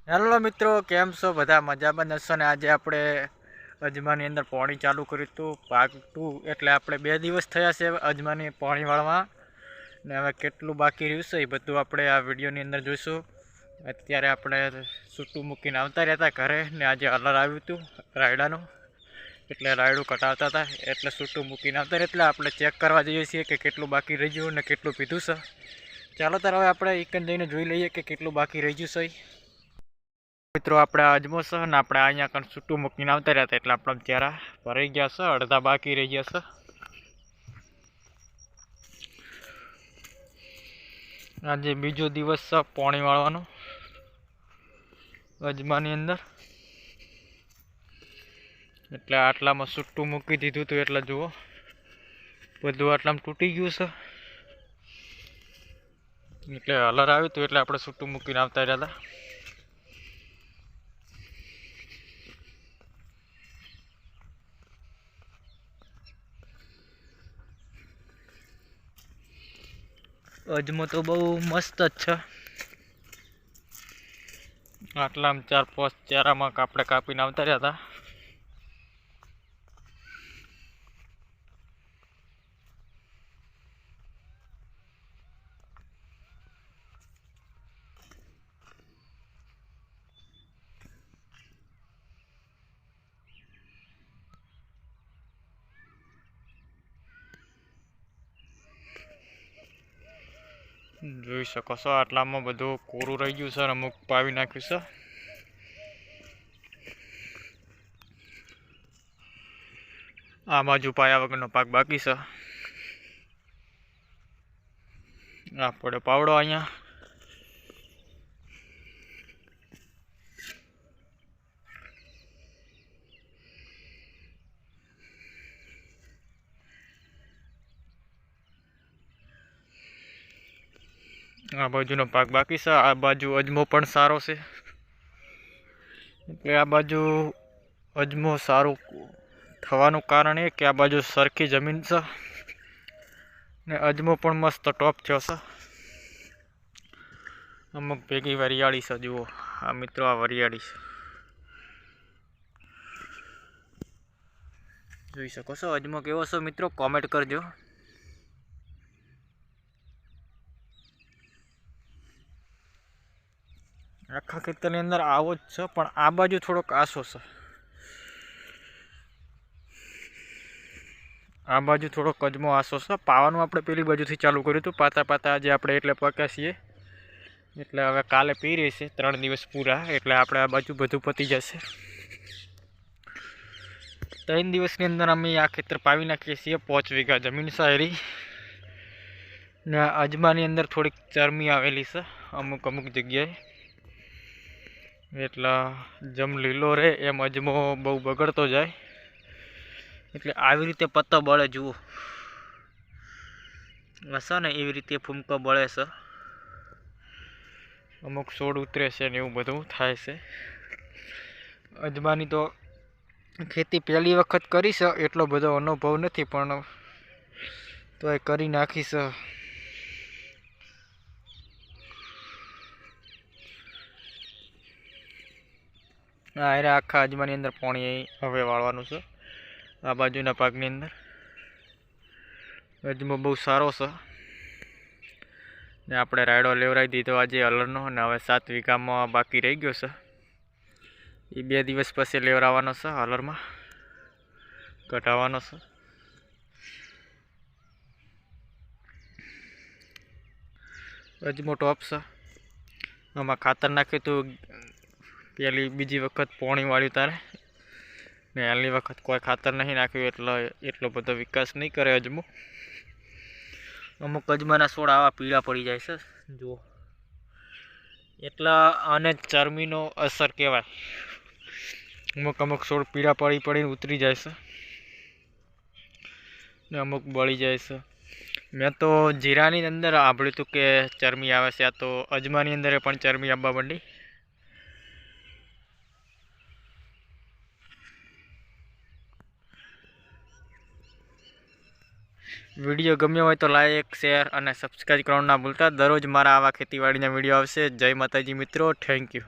Hello મિત્રો, કેમ છો? બધા મજામાં હશો ને? આજે આપણે અજમાની અંદર પાણી ચાલુ કર્યું હતું ભાગ 2, એટલે આપણે 2 દિવસ થયા છે અજમાની પાણી વાળવા ને હવે કેટલું બાકી રહ્યું છે એ બધું આપણે આ વિડીયોની અંદર જોઈશું. અત્યારે આપણે છૂટું મૂકીને આવતા રહેતા ઘરે ને આજે અલર આવ્યું હતું રાયડાનું, એટલે રાયડું કટાવતા હતા એટલે છૂટું મૂકીને આવતા એટલે આપણે ચેક કરવા જઈએ છીએ કે કેટલું બાકી રહી ગયું ને કેટલું પીધું છે. ચાલો ત્યારે હવે આપણે એક જઈને જોઈ લઈએ કે કેટલું બાકી રહી ગયું છે. મિત્રો આપણે અજમો છે ને આપણે અહીંયા કણ છૂટું મૂકીને આવતા રહ્યા હતા એટલે આપણા ચારા ભરાઈ ગયા છે, અડધા બાકી રહી ગયા છે. આજે બીજો દિવસ છે પાણી વાળવાનો અજમાની અંદર, એટલે આટલામાં છૂટું મૂકી દીધું હતું એટલે જુઓ બધું આટલામાં તૂટી ગયું છે. એટલે હલર આવ્યું હતું એટલે આપણે છૂટું મૂકીને આવતા રહ્યા હતા. અજમો તો બહુ મસ્ત જ છે. આટલામાં 4-5 ચારામાં આપણે કાપીને આવતા રહ્યા હતા. જોઈ શકો છો આટલામાં બધું કોરું રહી ગયું છે અને અમુક પાવી નાખ્યું છે. આ બાજુ પાયા વગરનો પાક બાકી છે. આપણે પાવડો અહીંયા આ બાજુનો પાક બાકી છે. આ બાજુ અજમો પણ સારો છે, એટલે આ બાજુ અજમો સારું થવાનું કારણ એ કે આ બાજુ સરખી જમીન છે ને અજમો પણ મસ્ત ટોપ થયો છે. અમુક ભેગી વરિયાળી છે, જુઓ આ મિત્રો, આ વરિયાળી છે, જોઈ શકો છો. અજમો કેવો છે મિત્રો, કોમેન્ટ કરજો. આખા ખેતરની અંદર આવો જ છે, પણ આ બાજુ થોડોક આસો છે. આ બાજુ થોડોક અજમો આસો છે. પાવાનું આપણે પેલી બાજુથી ચાલુ કર્યું હતું, પાતા પાતા આજે આપણે એટલે પક્યા છીએ, એટલે હવે કાલે પી રહી છે 3 દિવસ પૂરા, એટલે આપણે આ બાજુ બધું પતી જશે. 3 દિવસની અંદર અમે આ ખેતર પાવી નાખીએ છીએ. 5 વીઘા જમીન સારી ને અજમાની અંદર થોડીક ચરમી આવેલી છે અમુક જગ્યાએ, એટલે જેમ લીલો રહે એમ અજમો બહુ બગડતો જાય, એટલે આવી રીતે પત્તો બળે, જુઓ હશે ને એવી રીતે ફૂમકો બળે છે. અમુક છોડ ઉતરે છે ને એવું બધું થાય છે. અજમાની તો ખેતી પહેલી વખત કરી છે, એટલો બધો અનુભવ નથી, પણ તો એ કરી નાખી છે. આ આખા અજમાની અંદર પાણી હવે વાળવાનું છે. આ બાજુના પાકની અંદર અજમો બહુ સારો છે ને આપણે રાયડો લેવરાવી દીધો આજે અલરનો, અને હવે 7 વીઘામાં બાકી રહી ગયો છે. એ 2 દિવસ પછી લેવરાવાનો છે, અલરમાં કઢાવવાનો છે. અજમો ટોપ છે. આમાં ખાતર નાખ્યું હતું બીજી વખત પાણી વાળ્યું તારે, ને પહેલી વખત કોઈ ખાતર નહીં નાખ્યું, એટલે એટલો બધો વિકાસ નહીં કરે અજમો. અમુક અજમાના છોડ આવા પીળા પડી જાય છે, જુઓ, એટલા આને ચરમીનો અસર કહેવાય. અમુક છોડ પીળા પડીને ઉતરી જાય છે ને અમુક બળી જાય છે. મેં તો જીરાની અંદર સાંભળ્યું હતું કે ચરમી આવે છે, આ તો અજમાની અંદર પણ ચરમી આવવા માંડી. વિડીયો ગમ્યો હોય તો લાઈક, શેર અને સબસ્ક્રાઈબ કરવાનું ના ભૂલતા. દરરોજ મારા આવા ખેતીવાડીના વિડીયો આવશે. જય માતાજી મિત્રો, થેન્ક યુ.